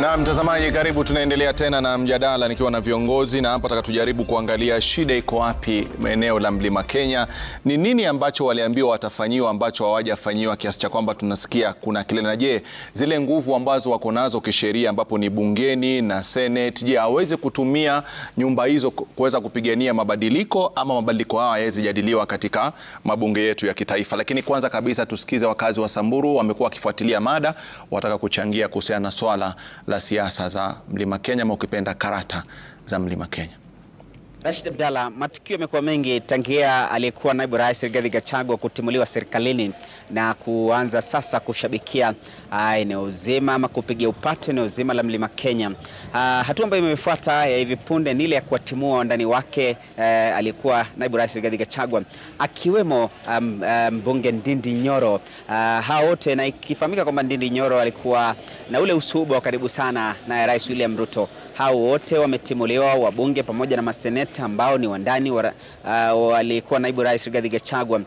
Na mtazamaji, karibu, tunaendelea tena na mjadala nikiwa na viongozi, na hapa nataka tujaribu kuangalia shida iko wapi eneo la Mlima Kenya. Ni nini ambacho waliambiwa watafanyiwa ambacho hawajafanyiwa kiasi cha kwamba tunasikia kuna kelele? Na je, zile nguvu ambazo wako nazo kisheria ambapo ni bungeni na Senate, je, hawezi kutumia nyumba hizo kuweza kupigania mabadiliko, ama mabadiliko haya yajadiliwa katika mabunge yetu ya kitaifa? Lakini kwanza kabisa tusikize wakazi wa Samburu wamekuwa wakifuatilia mada, wataka kuchangia kuhusiana na swala la siasa za Mlima Kenya, ama ukipenda karata za Mlima Kenya. Rashid Abdalla, matukio yamekuwa mengi tangia aliyekuwa naibu rais Rigathi Gachagua kutimuliwa serikalini na kuanza sasa kushabikia eneo zima ama kupigia upato eneo zima la Mlima Kenya. Hatua ambayo imefuata ya hivi punde ni ile ya kuwatimua wandani wake aliyekuwa naibu rais Rigathi Gachagua, akiwemo mbunge Ndindi Nyoro. Hao wote, na ikifahamika kwamba Ndindi Nyoro alikuwa na ule usuhuba wa karibu sana na Rais William Ruto. Hao wote wametimuliwa, wabunge pamoja na maseneta ambao ni wandani walikuwa naibu rais Rigathi Gachagua.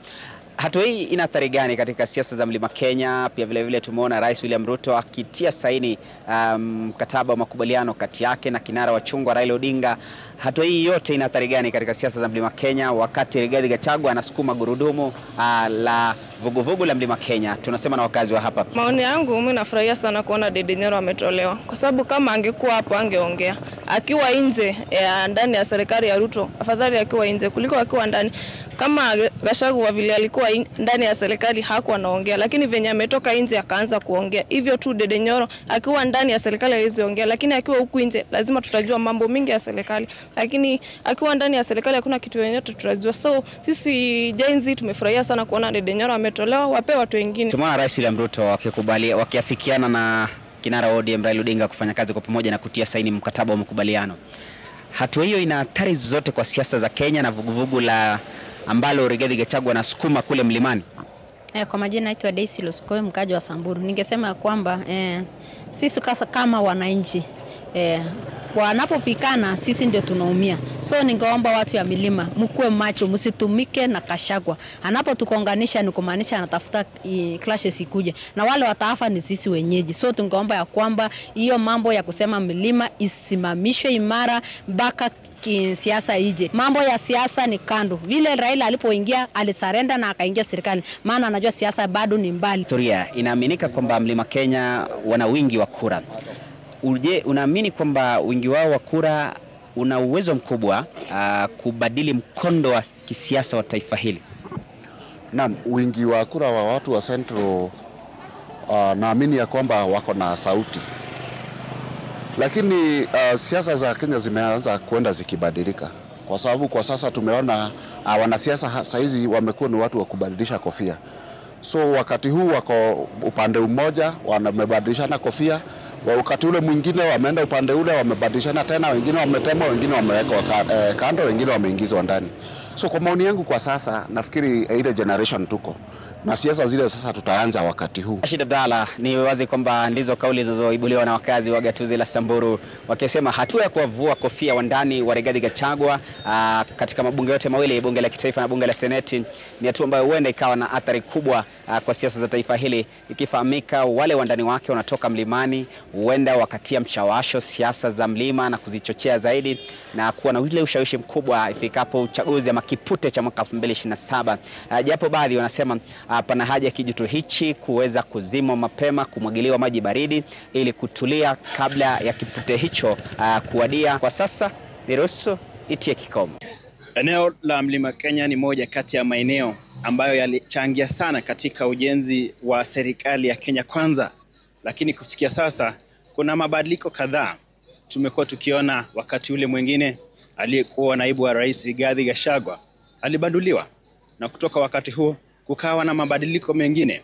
Hatua hii ina athari gani katika siasa za Mlima Kenya? Pia vile vile tumeona Rais William Ruto akitia saini mkataba wa makubaliano kati yake na kinara wa chungwa Raila Odinga. Hatua hii yote ina athari gani katika siasa za Mlima Kenya wakati Rigathi Gachagua anasukuma gurudumu la vuguvugu la Mlima Kenya? Tunasema na wakazi wa hapa. Maoni yangu, mimi nafurahia sana kuona Ndindi Nyoro ametolewa, kwa sababu kama angekuwa hapo angeongea. Akiwa nje ndani ya serikali ya Ruto, afadhali akiwa nje kuliko akiwa ndani. Kama Gachagua vile alikuwa ndani ya serikali hakuwa anaongea, lakini venye ametoka nje akaanza kuongea. Hivyo tu Ndindi Nyoro akiwa ndani ya serikali hawezi ongea, lakini akiwa huku nje lazima tutajua mambo mingi ya serikali, lakini akiwa ndani ya serikali hakuna kitu yoyote tutajua. So sisi Gen tumefurahia sana kuona Ndindi Nyoro ametolewa, wape watu wengine. Tumeona Rais William Ruto wakiafikiana na kinara wa ODM Raila Odinga kufanya kazi kwa pamoja na kutia saini mkataba wa makubaliano. Hatua hiyo ina athari zote kwa siasa za Kenya na vuguvugu la ambalo Rigathi Gachagua anasukuma kule mlimani? Kwa majina naitwa Daisy Luskoe, mkaji wa Samburu. Ningesema kwamba sisi kama wananchi wanapopikana sisi ndio tunaumia. So ningeomba watu ya milima mkue macho, msitumike na Gachagua. Anapotukonganisha ni kumaanisha anatafuta clashes ikuje, na wale wataafa ni sisi wenyeji. So tungeomba ya kwamba hiyo mambo ya kusema milima isimamishwe imara mpaka siasa ije. Mambo ya siasa ni kando. Vile Raila alipoingia alisarenda na akaingia serikali, maana anajua siasa bado ni mbali. Historia inaaminika kwamba Mlima Kenya wana wingi wa kura. Uje, unaamini kwamba wingi wao wa kura una uwezo mkubwa kubadili mkondo wa kisiasa wa taifa hili? Naam, wingi wa kura wa watu wa Central naamini ya kwamba wako na sauti. Lakini siasa za Kenya zimeanza kwenda zikibadilika, kwa sababu kwa sasa tumeona wanasiasa saizi wamekuwa ni watu wa kubadilisha kofia. So wakati huu wako upande mmoja wamebadilishana kofia, wakati ule mwingine wameenda upande ule wamebadilishana tena, wengine wametema, wengine wamewekwa kando, wengine wameingizwa ndani. So kwa maoni yangu kwa sasa nafikiri ile generation tuko na siasa zile sasa tutaanza wakati huu. Rashid Abdalla, ni wazi kwamba ndizo kauli zilizoibuliwa na wakazi wa gatuzi la Samburu, wakisema hatua ya kuwavua kofia wandani wa Rigathi Gachagua katika mabunge yote mawili, bunge la kitaifa na bunge la seneti, ni hatua ambayo huenda ikawa na athari kubwa kwa siasa za taifa hili. Ikifahamika wale wandani wake wanatoka mlimani, huenda wakatia mshawasho siasa za mlima na kuzichochea zaidi na kuwa na ule ushawishi mkubwa ifikapo uchaguzi ama kipute cha mwaka 2027. Japo baadhi wanasema pana haja ya kijito hichi kuweza kuzimwa mapema, kumwagiliwa maji baridi ili kutulia kabla ya kipute hicho kuwadia. Kwa sasa niruhusu itie kikomo. Eneo la Mlima Kenya ni moja kati ya maeneo ambayo yalichangia sana katika ujenzi wa serikali ya Kenya Kwanza, lakini kufikia sasa kuna mabadiliko kadhaa. Tumekuwa tukiona wakati ule mwingine aliyekuwa naibu wa rais Rigathi Gachagua alibanduliwa, na kutoka wakati huo kukawa na mabadiliko mengine,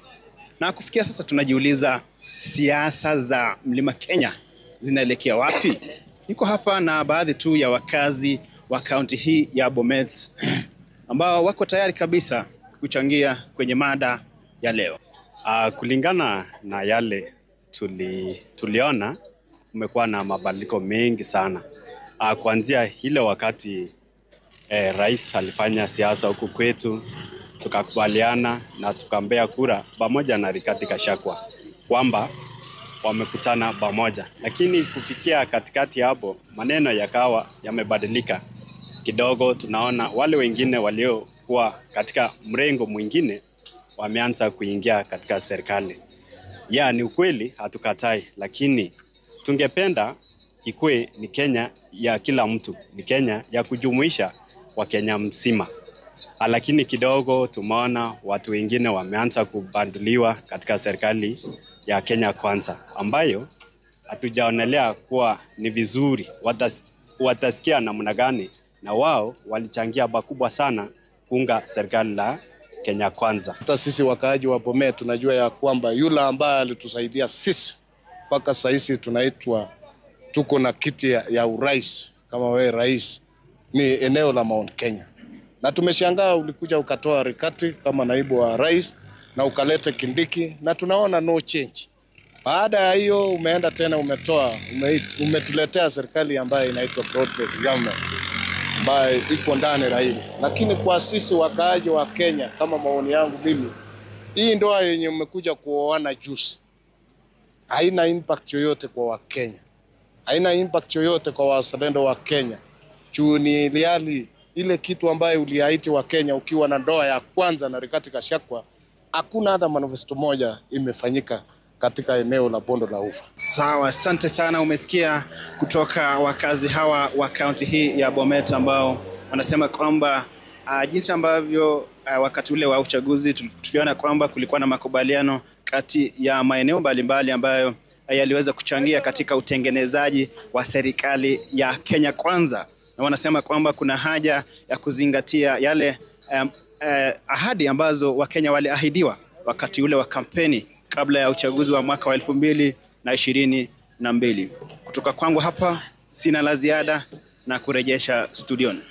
na kufikia sasa tunajiuliza siasa za Mlima Kenya zinaelekea wapi? Niko hapa na baadhi tu ya wakazi wa kaunti hii ya Bomet ambao wako tayari kabisa kuchangia kwenye mada ya leo. Kulingana na yale tuliona, kumekuwa na mabadiliko mengi sana. Kuanzia ile wakati rais alifanya siasa huku kwetu, tukakubaliana na tukampea kura pamoja na Rigathi Gachagua kwamba wamekutana pamoja, lakini kufikia katikati hapo maneno yakawa yamebadilika kidogo. Tunaona wale wengine waliokuwa katika mrengo mwingine wameanza kuingia katika serikali. Ni ukweli, hatukatai, lakini tungependa ikue ni Kenya ya kila mtu, ni Kenya ya kujumuisha wa Kenya mzima. Lakini kidogo tumeona watu wengine wameanza kubanduliwa katika serikali ya Kenya Kwanza, ambayo hatujaonelea kuwa ni vizuri. Watasikia namna gani? Na wao walichangia pakubwa sana kuunga serikali la Kenya Kwanza. Hata sisi wakaaji wa Bomet tunajua ya kwamba yule ambaye alitusaidia sisi mpaka sasa tunaitwa tuko na kiti ya urais kama wewe rais, ni eneo la Mount Kenya. Na tumeshangaa ulikuja ukatoa Rikati kama naibu wa rais na ukaleta Kindiki na tunaona no change. Baada ya hiyo umeenda tena umetuletea serikali ambayo inaitwa broad based government ambayo iko ndani Raila. Lakini kwa sisi wakaaji wa Kenya, kama maoni yangu mimi, hii ndoa yenye umekuja kuoana juzi haina impact yoyote kwa Wakenya. Haina impact yoyote kwa wazalendo wa Kenya. Ni ile kitu ambayo uliahidi wa Kenya ukiwa na ndoa ya kwanza na Rigathi Gachagua, hakuna hata manifesto moja imefanyika katika eneo la Bondo la Ufa. Sawa, asante sana. Umesikia kutoka wakazi hawa wa kaunti hii ya Bomet ambao wanasema kwamba jinsi ambavyo wakati ule wa uchaguzi tuliona kwamba kulikuwa na makubaliano kati ya maeneo mbalimbali ambayo yaliweza kuchangia katika utengenezaji wa serikali ya Kenya Kwanza. Na wanasema kwamba kuna haja ya kuzingatia yale ahadi ambazo Wakenya waliahidiwa wakati ule wa kampeni kabla ya uchaguzi wa mwaka wa 2022. Kutoka kwangu hapa sina la ziada na kurejesha studioni.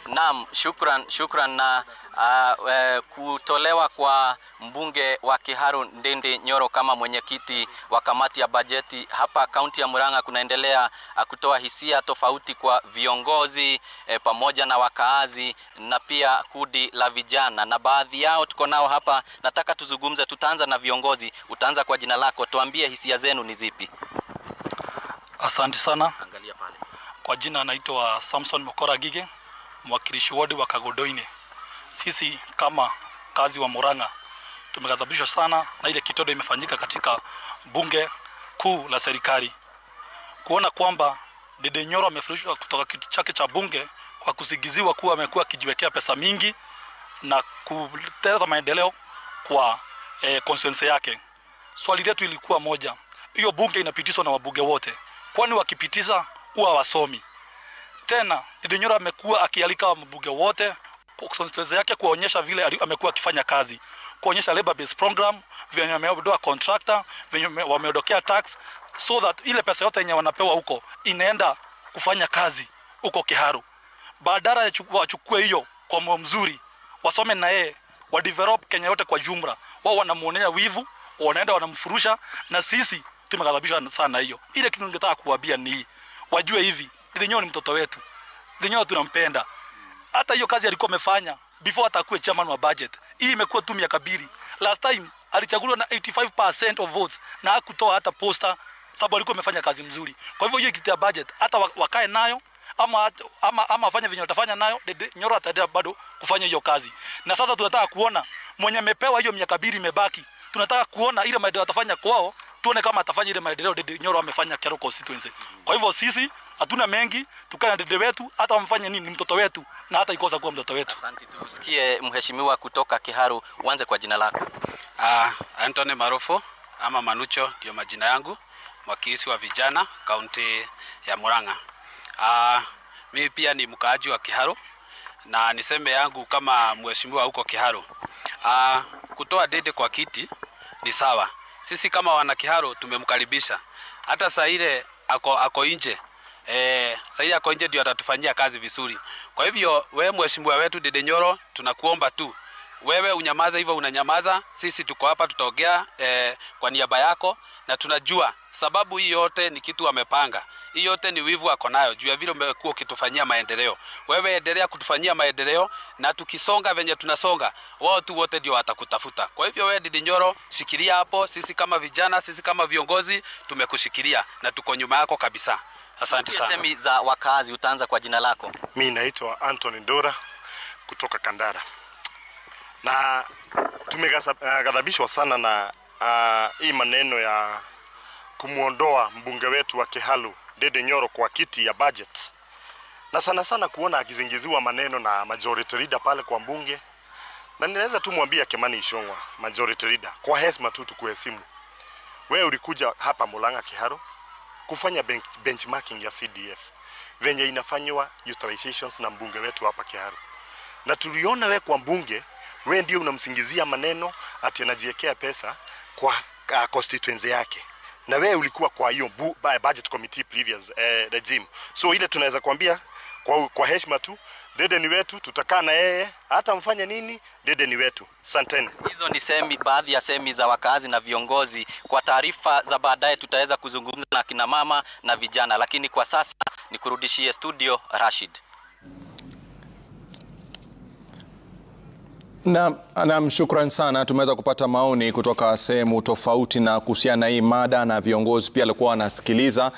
Naam, shukran na kutolewa kwa mbunge wa Kiharu Ndindi Nyoro kama mwenyekiti wa kamati ya bajeti hapa kaunti ya Murang'a kunaendelea kutoa hisia tofauti kwa viongozi pamoja na wakaazi na pia kundi la vijana, na baadhi yao tuko nao hapa. Nataka tuzungumze, tutaanza na viongozi. Utaanza kwa jina lako, tuambie hisia zenu ni zipi? Asante sana. Angalia pale. Kwa jina naitwa Samson Mokora Gige, mwakilishi wadi wa Kagodoine. Sisi kama kazi wa Murang'a tumeghadhabishwa sana na ile kitendo imefanyika katika bunge kuu la serikali, kuona kwamba Ndindi Nyoro amefurushwa kutoka kiti chake cha bunge kwa kusigiziwa kuwa amekuwa akijiwekea pesa mingi na kuleta maendeleo kwa constituency yake. Swali letu ilikuwa moja, hiyo bunge inapitishwa na wabunge wote, kwani wakipitisha huwa wasomi? Tena Ndindi Nyoro amekuwa akialika wabunge wote kwa constituency yake kuonyesha vile amekuwa akifanya kazi, kuonyesha labor based program, vile wameondoa contractor, vile wameondokea tax, so that ile pesa yote yenye wanapewa huko inaenda kufanya kazi huko Kiharu. Badala ya wachukue hiyo kwa moyo mzuri, wasome na yeye, wa develop Kenya yote kwa jumla, wao wanamuonea wivu, wanaenda wanamfurusha, na sisi tumeghadhabishwa sana hiyo. Ile kitu ningetaka kuwaambia ni wajue hivi, Ndindi Nyoro ni mtoto wetu. Ndindi Nyoro tunampenda. Hata hiyo kazi alikuwa amefanya before atakuwe chairman wa budget, hii imekuwa tu miaka mbili. Last time alichaguliwa na 85% of votes na hakutoa hata poster, sababu alikuwa amefanya kazi mzuri. Kwa hivyo hiyo kitu ya budget hata wakae nayo ama afanye venye watafanya nayo, Ndindi Nyoro ataendelea bado kufanya hiyo kazi. Na sasa tunataka kuona mwenye amepewa hiyo miaka mbili imebaki, tunataka kuona ile maendeleo atafanya kwao, tuone kama atafanya ile maendeleo Ndindi Nyoro amefanya Kiharu constituency. Kwa hivyo sisi hatuna mengi, tukana Ndindi wetu, hata wamfanye nini, ni mtoto wetu na hata ikosa kuwa mtoto wetu. Asante. Tusikie mheshimiwa kutoka Kiharu, uanze kwa jina lako. Anthony Marufo ama Manucho ndio majina yangu, mwakilishi wa vijana kaunti ya Murang'a. Mimi pia ni mkaaji wa Kiharu na niseme yangu kama mheshimiwa huko Kiharu. Kutoa Ndindi kwa kiti ni sawa. Sisi kama wana Kiharu tumemkaribisha. Hata saa ile ako nje. Saa ile ako nje ndio atatufanyia kazi vizuri. Kwa hivyo wewe mheshimiwa wetu Ndindi Nyoro, tunakuomba tu wewe unyamaza hivyo unanyamaza, sisi tuko hapa tutaongea kwa niaba yako, na tunajua sababu hii yote ni kitu amepanga. Hii yote ni wivu ako nayo juu ya vile umekuwa ukitufanyia maendeleo. Wewe endelea kutufanyia maendeleo, na tukisonga venye tunasonga, wao tu wote ndio watakutafuta. Kwa hivyo wewe Ndindi Nyoro, shikilia hapo. Sisi kama vijana, sisi kama viongozi tumekushikilia na tuko nyuma yako kabisa. Asante sana. Semi za wakazi, utaanza kwa jina lako. Mimi naitwa Anthony Ndora kutoka Kandara. Na tumeghadhabishwa sana na hii maneno ya kumuondoa mbunge wetu wa Kiharu Ndindi Nyoro kwa kiti ya budget. Na sana sana kuona akizingiziwa maneno na majority leader pale kwa mbunge. Na ninaweza tu mwambia Kimani Ichung'wah, majority leader, kwa heshima tu tukuheshimu. Wewe ulikuja hapa Murang'a Kiharu kufanya benchmarking ya CDF venye inafanywa utilizations na mbunge wetu hapa Kiharu. Na tuliona wewe kwa mbunge, wewe ndio unamsingizia maneno ati anajiwekea pesa kwa constituency yake. Na wewe ulikuwa kwa hiyo budget committee previous regime. So ile tunaweza kuambia kwa heshima tu, Ndindi ni wetu, tutakaa na yeye hata mfanye nini, Ndindi ni wetu. Asanteni. Hizo ni baadhi ya semi za wakazi na viongozi. Kwa taarifa za baadaye tutaweza kuzungumza na kina mama na vijana, lakini kwa sasa nikurudishie studio Rashid. Na shukran sana. Tumeweza kupata maoni kutoka sehemu tofauti na kuhusiana na hii mada, na viongozi pia walikuwa wanasikiliza.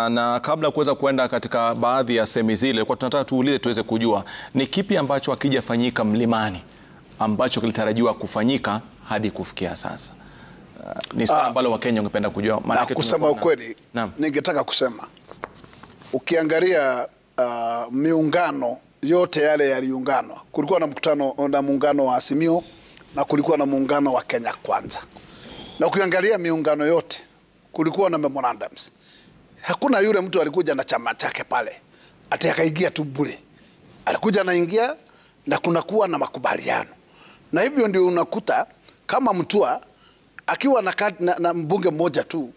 Na kabla kuweza kuenda katika baadhi ya sehemu zile, kwa tunataka tuulize tuweze kujua ni kipi ambacho hakijafanyika Mlimani ambacho kilitarajiwa kufanyika hadi kufikia sasa. Ni swali ambalo Wakenya wangependa kujua. Na kusema ukweli, ningetaka kusema ukiangalia miungano yote yale yaliunganwa. Kulikuwa na mkutano na muungano wa Azimio na kulikuwa na muungano wa Kenya Kwanza. Na ukiangalia miungano yote kulikuwa na memorandums. Hakuna yule mtu alikuja na chama chake pale ati akaingia tu bure. Alikuja anaingia na kunakuwa na makubaliano. Na hivyo ndio unakuta kama Mutua akiwa na mbunge mmoja tu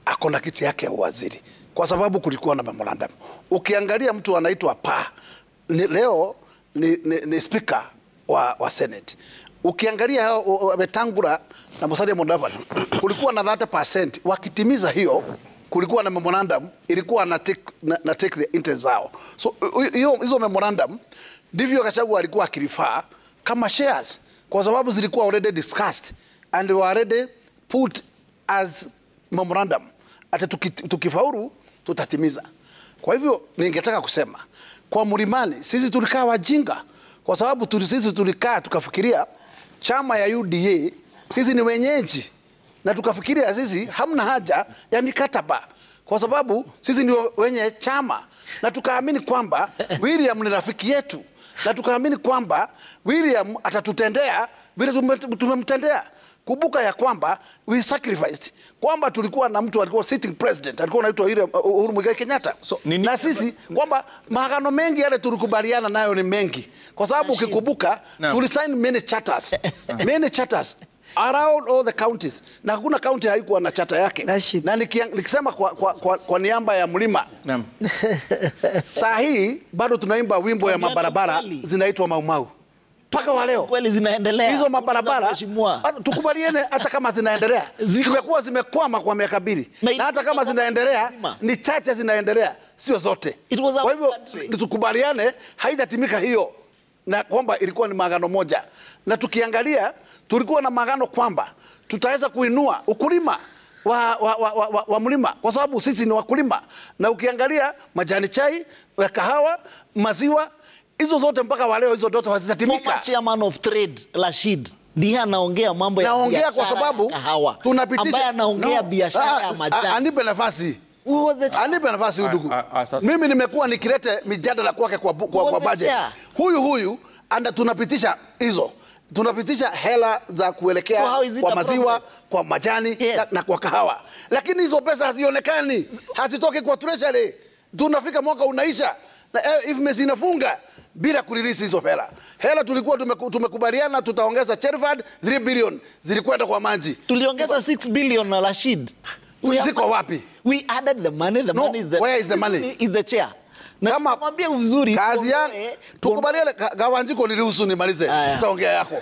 ako na kiti yake ya waziri, kwa sababu kulikuwa na memorandum. Ukiangalia mtu anaitwa Pa leo ni speaker wa Senate. Ukiangalia Wetangula na Musalia Mudavadi kulikuwa na 30%, wakitimiza hiyo kulikuwa na memorandum ilikuwa na take the interest zao. So hizo memorandum ndivyo Gachagua alikuwa akirifaa kama shares, kwa sababu zilikuwa already discussed and were already put as memorandum. Ata tukifaulu tutatimiza. Kwa hivyo ningetaka kusema kwa Mlimani sisi tulikaa wajinga, kwa sababu sisi tulikaa tukafikiria chama ya UDA sisi ni wenyeji, na tukafikiria sisi hamna haja ya mikataba kwa sababu sisi ni wenye chama, na tukaamini kwamba William ni rafiki yetu, na tukaamini kwamba William atatutendea vile tumemtendea. Kumbuka ya kwamba we sacrificed, kwamba tulikuwa na mtu alikuwa sitting president alikuwa anaitwa Uhuru Muigai Kenyatta. Na sisi kwamba maagano mengi yale tulikubaliana nayo ni mengi, kwa sababu ukikumbuka tulisign many charters many charters around all the counties, na hakuna county haikuwa na charter yake. Na nikisema kwa niaba ya Mlima saa hii bado tunaimba wimbo ya mabarabara zinaitwa Mau Mau paka wa leo kweli zinaendelea hizo mabarabara. Tukubaliane hata kama zinaendelea zimekuwa zimekwama kwa miaka 2, na hata kama zinaendelea ni chache zinaendelea, sio zote. Kwa hivyo tukubaliane haijatimika hiyo, na kwamba ilikuwa ni maagano moja. Na tukiangalia tulikuwa na maagano kwamba tutaweza kuinua ukulima wa Mlima, kwa sababu sisi ni wakulima. Na ukiangalia majani chai, kahawa, maziwa, hizo zote mpaka waleo hizo zote hazijatimika. Former chairman of trade Rashid ndiye anaongea mambo ya biashara. Naongea kwa sababu tunapitisha, ambaye anaongea biashara ya majani. Anipe nafasi. Anipe nafasi ndugu. Mimi nimekuwa nikilete mijadala kwake kwa budget. Huyu anda tunapitisha hizo. Tunapitisha hela za kuelekea kwa maziwa, kwa majani na kwa kahawa. Lakini hizo pesa hazionekani. Hazitoki kwa treasury. Tunafika mwaka unaisha na if zinafunga bila kulilisi hizo hela. Hela tulikuwa tumekubaliana tutaongeza Cherford 3 billion, zilikwenda kwa maji. Tuliongeza 6 billion na Rashid. Ziko wapi? We added the money. The money is the, where is the money? Is the chair. Na kama mwambie vizuri kazi yangu tukubaliane. Gawanjiko nilihusu nimalize, tutaongea yako.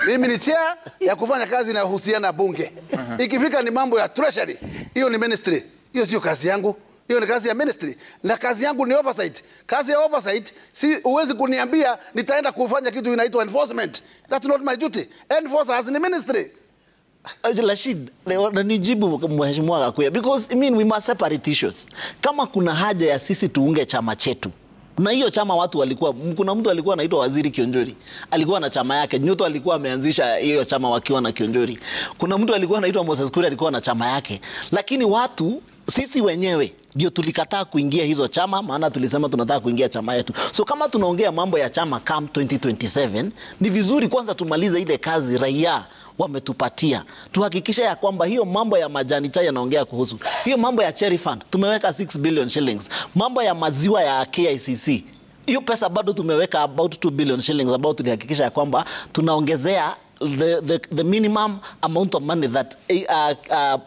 Mimi ni chair ya kufanya kazi na husiana bunge. Ikifika ni mambo ya treasury, hiyo ni ministry. Hiyo sio kazi yangu. Hiyo ni kazi ya ministry. Na kazi yangu ni oversight. Kazi ya oversight, si uwezi kuniambia nitaenda kufanya kitu inaitwa enforcement. That's not my duty. Enforcers ni ministry. Rashid, nijibu mheshimiwa Gakuya, because I mean we must separate issues. Kama kuna haja ya sisi tuunge chama chetu, na hiyo chama watu walikuwa, kuna mtu alikuwa anaitwa Waziri Kionjori, alikuwa na chama yake. Nyuto alikuwa ameanzisha hiyo chama wakiwa na Kionjori. Kuna mtu alikuwa anaitwa Moses Kuria, alikuwa na chama yake. Lakini watu, sisi wenyewe ndio tulikataa kuingia hizo chama, maana tulisema tunataka kuingia chama yetu. So kama tunaongea mambo ya chama CAM 2027, ni vizuri kwanza tumalize ile kazi raia wametupatia. Tuhakikisha ya kwamba hiyo mambo ya majani chai yanaongea kuhusu. Hiyo mambo ya cherry fund, tumeweka 6 billion shillings. Mambo ya maziwa ya KICC, hiyo pesa bado tumeweka about 2 billion shillings, ambao tulihakikisha ya kwamba tunaongezea the minimum amount of money that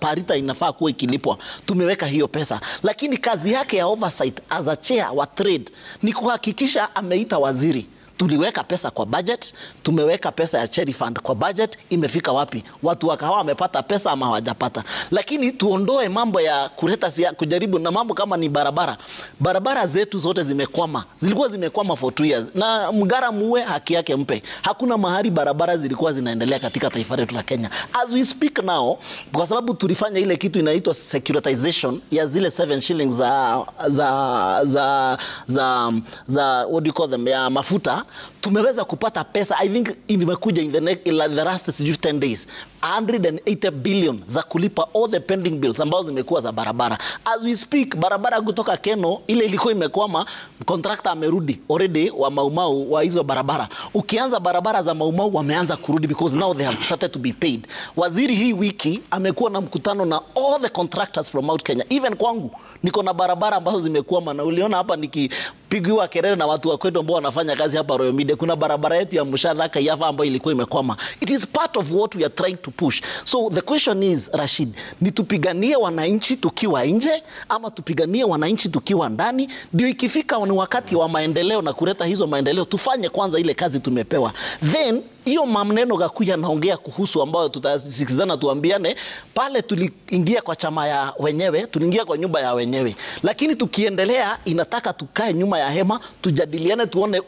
Parita inafaa kuwa ikilipwa. Tumeweka hiyo pesa. Lakini kazi yake ya oversight as a chair wa trade ni kuhakikisha ameita waziri. Tuliweka pesa kwa budget, tumeweka pesa ya cherry fund kwa budget, imefika wapi? Watu wa kahawa wamepata pesa ama hawajapata? Lakini tuondoe mambo ya kuleta kujaribu na mambo kama ni barabara. Barabara zetu zote zimekwama. Zilikuwa zimekwama for 2 years. Na Mgara muwe haki yake mpe. Hakuna mahali barabara zilikuwa zinaendelea katika taifa letu la Kenya. As we speak now, kwa sababu tulifanya ile kitu inaitwa securitization ya zile 7 shillings za what do you call them, ya mafuta, tumeweza kupata pesa. I think imekuja in the last 10 days 180 billion za kulipa all the pending bills ambazo zimekuwa za barabara. As we speak, barabara kutoka Keno ile ilikuwa imekwama, contractor amerudi already wa Maumau wa hizo barabara. Ukianza barabara za Maumau wameanza kurudi because now they have started to be paid. Waziri hii wiki amekuwa na mkutano na all the contractors from out Kenya. Even kwangu niko na barabara ambazo zimekwama, na uliona hapa nikipigiwa kelele na watu wa kwetu ambao wanafanya kazi hapa Royal Media. Kuna barabara yetu ya Mushadha Kayafa ambayo ilikuwa imekwama. It is part of what we are trying to push. So the question is, Rashid, ni tupiganie wananchi tukiwa nje ama tupiganie wananchi tukiwa ndani? Ndio ikifika ni wakati wa maendeleo na kuleta hizo maendeleo, tufanye kwanza ile kazi tumepewa. Then hiyo maneno Gakuya naongea kuhusu ambayo tutasikizana tuambiane, pale tuliingia kwa chama ya wenyewe, tuliingia kwa nyumba ya wenyewe. Lakini tukiendelea inataka tukae nyuma ya hema, tujadiliane tuone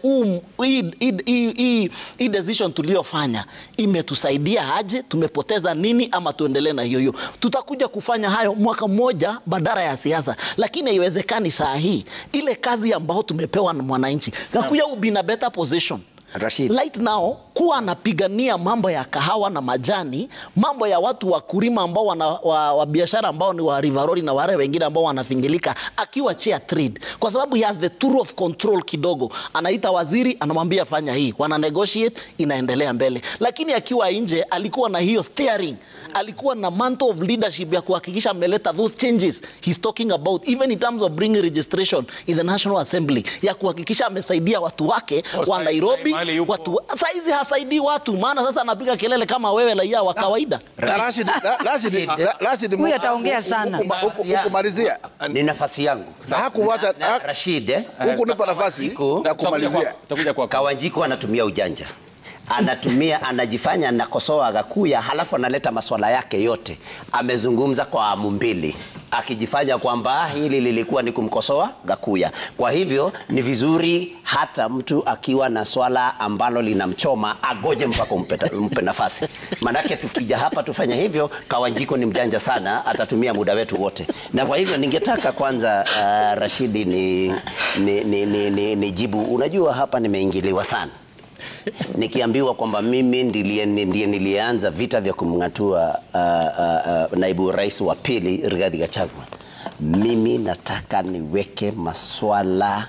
hii decision tuliyofanya imetusaidia aje, tumepoteza nini ama tuendelee na hiyo. Tutakuja kufanya hayo mwaka mmoja badala ya siasa. Lakini haiwezekani saa hii ile kazi ambayo tumepewa na mwananchi. Gakuya will be in a better position Rashid right now kuwa anapigania mambo ya kahawa na majani, mambo ya watu wa kulima ambao wa biashara ambao ni wa Riveroli na wale wengine ambao wanafingilika, akiwa chair trade, kwa sababu he has the tool of control kidogo. Anaita waziri, anamwambia fanya hii, wana negotiate, inaendelea mbele. Lakini akiwa nje alikuwa na hiyo steering, alikuwa na mantle of leadership ya kuhakikisha ameleta those changes he's talking about, even in terms of bringing registration in the National Assembly, ya kuhakikisha amesaidia watu wake wa Nairobi. Watu saizi hasaidii watu, maana sasa anapiga kelele kama wewe raia wa kawaida. Rashid huyu ataongea sana. Kumalizia ni nafasi yangu. Hakuacha Rashid, huku nipa nafasi na kumalizia. Kawanjiko anatumia ujanja. Anajifanya anakosoa Gakuya, halafu analeta maswala yake yote. Amezungumza kwa amu mbili, akijifanya kwamba hili lilikuwa ni kumkosoa Gakuya. Kwa hivyo ni vizuri hata mtu akiwa na swala ambalo linamchoma agoje mpaka umpe nafasi. Manake tukija hapa tufanya hivyo, Kawanjiko ni mjanja sana, atatumia muda wetu wote. Na kwa hivyo ningetaka kwanza Rashidi ni jibu. Unajua hapa nimeingiliwa sana. Nikiambiwa kwamba mimi ndiye nilianza vita vya kumngatua naibu rais wa pili Rigathi Gachagua. Mimi nataka niweke maswala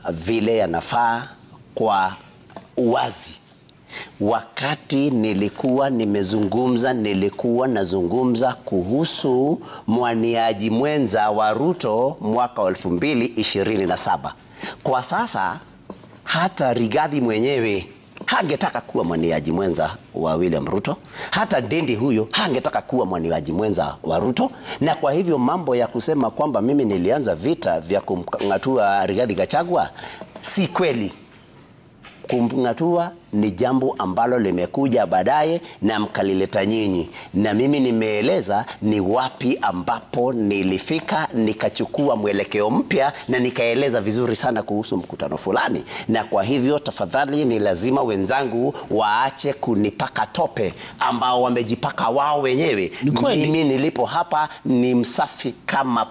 vile yanafaa kwa uwazi. Wakati nilikuwa nazungumza kuhusu mwaniaji mwenza wa Ruto mwaka 2027. Kwa sasa hata Rigathi mwenyewe hangetaka kuwa mwaniaji mwenza wa William Ruto. Hata Ndindi huyo hangetaka kuwa mwaniaji mwenza wa Ruto. Na kwa hivyo mambo ya kusema kwamba mimi nilianza vita vya kumng'atua Rigathi Gachagua si kweli. Kumng'atua ni jambo ambalo limekuja baadaye na mkalileta nyinyi, na mimi nimeeleza ni wapi ambapo nilifika, nikachukua mwelekeo mpya na nikaeleza vizuri sana kuhusu mkutano fulani. Na kwa hivyo tafadhali ni lazima wenzangu waache kunipaka tope ambao wamejipaka wao wenyewe. Mimi nilipo hapa ni msafi kama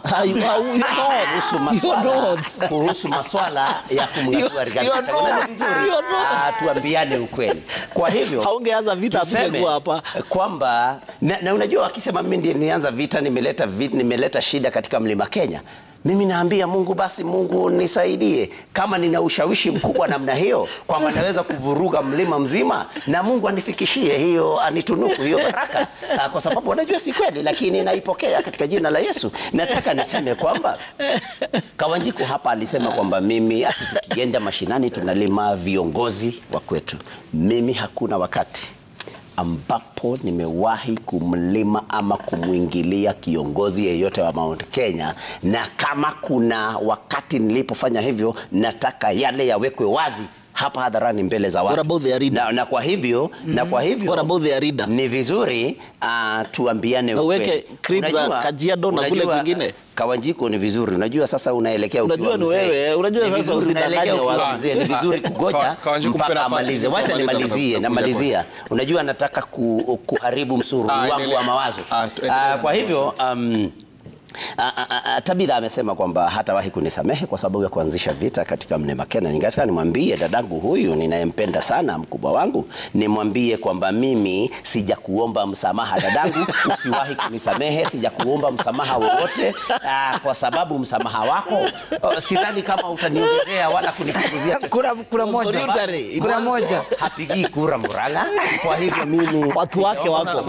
kuhusu maswala ya kumng'atua Rigathi Gachagua. Tuambiane ukweli. Kwa hivyo haungeanza vita apigwe hapa kwamba na unajua wakisema mimi ndiye nianza vita, nimeleta shida katika Mlima Kenya. Mimi naambia Mungu, basi Mungu nisaidie kama nina ushawishi mkubwa namna hiyo kwamba naweza kuvuruga mlima mzima, na Mungu anifikishie hiyo, anitunuku hiyo baraka, kwa sababu unajua si kweli, lakini naipokea katika jina la Yesu. Nataka niseme kwamba Kawanjiku hapa alisema kwamba mimi ati tukienda mashinani tunalima viongozi wa kwetu. Mimi hakuna wakati ambapo nimewahi kumlima ama kumwingilia kiongozi yeyote wa Mount Kenya, na kama kuna wakati nilipofanya hivyo, nataka yale yawekwe wazi hapa hadharani mbele za watu. Na kwa hivyo ni vizuri tuambiane ukweli. Unajua Kajiado na kule kwingine Kawanjiku ni vizuri. Unajua sasa unaelekea ukiwa mzee. Unajua sasa usidanganye watu. Ni vizuri kugoja mpaka amalize. Wacha namalizia. Unajua nataka kuharibu msururu wangu wa mawazo. Kwa hivyo Tabitha amesema kwamba hatawahi kunisamehe kwa sababu ya kuanzisha vita katika Mlima Kenya. Ningetaka nimwambie dadangu huyu ninayempenda sana, mkubwa wangu, nimwambie kwamba mimi sijakuomba msamaha dadangu, usiwahi kunisamehe, sijakuomba msamaha wowote, kwa sababu msamaha wako sidhani kama utaniongezea wala kunipunguzia kura moja. Hapigi kura Murang'a, kwa hivyo mimi watu wake wako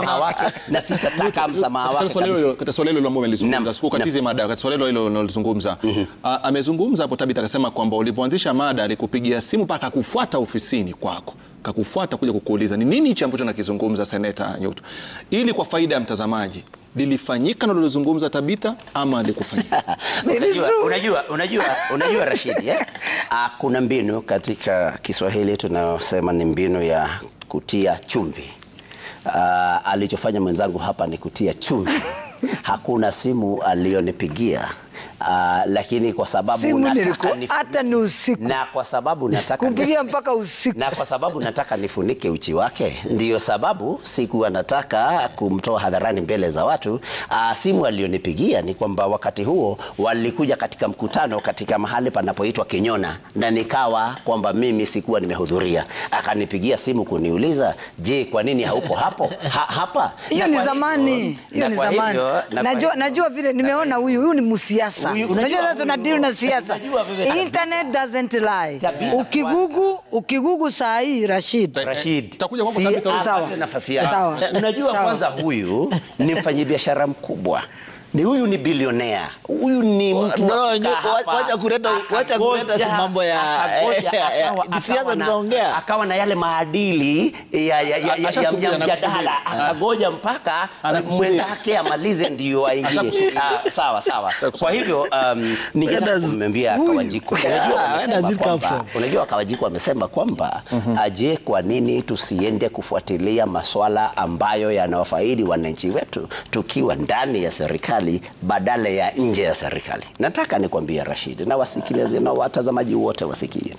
na sitataka msamaha wake. Katika swali hilo ambalo umelizungumza, sikukatize mada, katika swali hilo unalozungumza, amezungumza hapo Tabitha akasema kwamba ulipoanzisha mada alikupigia simu mpaka kufuata ofisini kwako, kakufuata kuja kukuuliza ni nini hicho ambacho nakizungumza Seneta Nyuto, ili kwa faida ya mtazamaji lilifanyika na ulizungumza Tabitha ama alikufanyika? Unajua Rashid, kuna mbinu katika Kiswahili tunasema ni mbinu ya kutia chumvi. Alichofanya mwenzangu hapa ni kutia chumvi. Hakuna simu alionipigia, lakini kwa sababu nataka hata ni usiku, na kwa sababu nataka kupigia mpaka usiku, na kwa sababu nataka nifunike uchi wake, ndiyo sababu siku anataka kumtoa hadharani mbele za watu. Simu alionipigia ni kwamba wakati huo walikuja katika mkutano katika mahali panapoitwa Kinyona, na nikawa kwamba mimi sikuwa nimehudhuria. Akanipigia simu kuniuliza, je, kwa nini haupo hapo hapa? Hiyo ni zamani, hiyo ni zamani. Najua vile nimeona huyu ni msiasa. Unajua sasa tunadeal na siasa. Internet doesn't lie. Ukigugu saa hii Rashid. Takuja kwa Tabitha nafasi yake. Unajua kwanza huyu ni mfanyabiashara mkubwa. Huyu ni bilionea. Huyu ni mtu wacha kuleta mambo ya siasa tunaongea. Akawa na yale maadili ya mjadala. Akagoja mpaka mwenzake amalize ndio aingie. Sawa. Kwa hivyo ningetaka kumwambia Kawanjiku. Unajua Kawanjiku amesema kwamba aje, kwa nini tusiende kufuatilia masuala ambayo yanawafaidi wananchi wetu tukiwa ndani ya serikali badala ya nje ya serikali. Nataka nikwambie Rashid, na wasikilize na watazamaji wote wasikie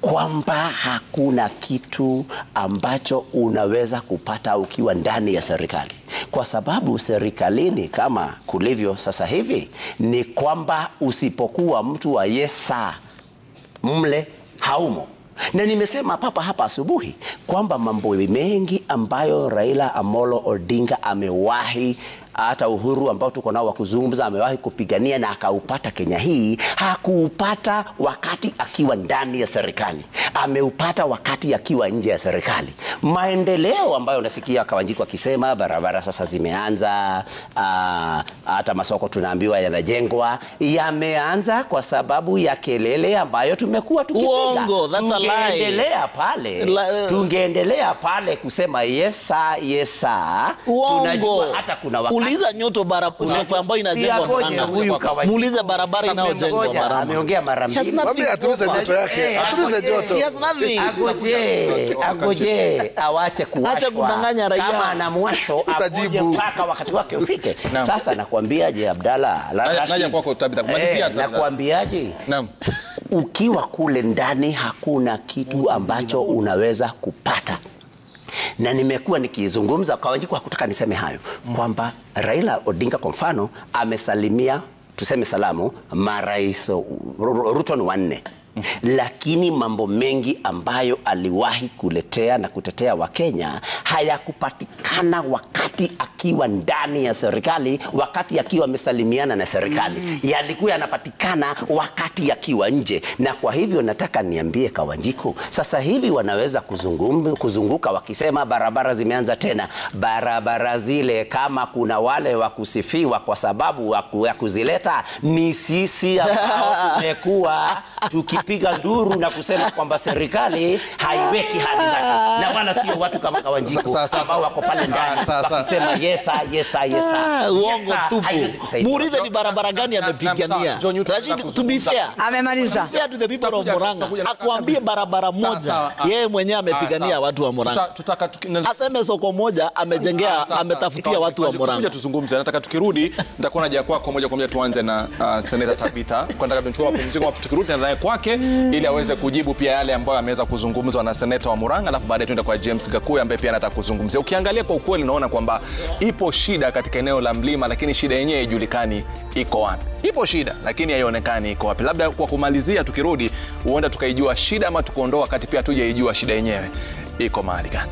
kwamba hakuna kitu ambacho unaweza kupata ukiwa ndani ya serikali, kwa sababu serikalini kama kulivyo sasa hivi ni kwamba usipokuwa mtu wa yesa mle haumo. Na nimesema hapa asubuhi kwamba mambo mengi ambayo Raila Amolo Odinga amewahi, hata uhuru ambao tuko nao wa kuzungumza, amewahi kupigania na akaupata Kenya hii, hakuupata wakati akiwa ndani ya serikali. ameupata wakati akiwa nje ya serikali. Maendeleo ambayo unasikia Kawanjiku akisema barabara sasa zimeanza, hata masoko tunaambiwa yanajengwa, yameanza kwa sababu ya kelele ambayo tumekuwa tukipiga. Tungeendelea pale kusema yesa. Tunajua hata kuna wakati. Uliza Nyoto barabara ambayo inajengwa Murang'a. Muulize barabara inayojengwa Murang'a. Ameongea mara mbili. Mwambie atulize joto yake. Atulize joto. Agoje awache kuwashwa. Acha kudanganya raia. Kama ana mwasho agoje mpaka wakati wake ufike. Sasa nakwambiaje Abdalla? Naja kwako Tabitha kumalizia tu. Nakwambiaje? Naam. Ukiwa kule ndani hakuna kitu ambacho unaweza kupata. Na nimekuwa nikizungumza Kawanjiku hakutaka niseme hayo kwamba Raila Odinga kwa mfano amesalimia, tuseme salamu, marais Ruto ni wanne. Lakini mambo mengi ambayo aliwahi kuletea na kutetea Wakenya hayakupatikana wakati akiwa ndani ya serikali, wakati akiwa amesalimiana na serikali. Yalikuwa yanapatikana wakati akiwa nje. Na kwa hivyo nataka niambie Kawanjiku, sasa hivi wanaweza kuzunguka wakisema barabara zimeanza tena. Barabara zile kama kuna wale wa kusifiwa kwa sababu ya kuzileta, ni sisi ambao tumekuwa tukipiga nduru na kusema kwamba serikali haiweki hadi zake, na wala sio watu kama Kawanjiku ambao wako pale ndani wakisema yesa. Uongo tupu. Muulize ni barabara gani amepigania. Rashid, to be fair, amemaliza. Fair to the people of Murang'a. Akuambie barabara moja yeye mwenyewe amepigania watu wa Murang'a. Aseme soko moja amejengea, ametafutia watu wa Murang'a. Kuja tuzungumze. Nataka tukirudi nitakuwa naja kwako moja kwa moja, tuanze na Senator Tabitha. Kwa nataka tuchukue mapumziko hapo, tukirudi na naye kwake ili aweze kujibu pia yale ambayo ameweza kuzungumzwa na Senator wa Murang'a, alafu baadaye tuende kwa James Gakuyu ambaye pia anataka kuzungumzia. Ukiangalia kwa ukweli unaona kwamba ipo shida katika eneo la mlima, lakini shida yenyewe haijulikani iko wapi. Ipo shida lakini haionekani iko wapi. Labda kwa kumalizia, tukirudi huenda tukaijua shida ama tukuondoa wakati pia tujaijua shida yenyewe iko mahali gani.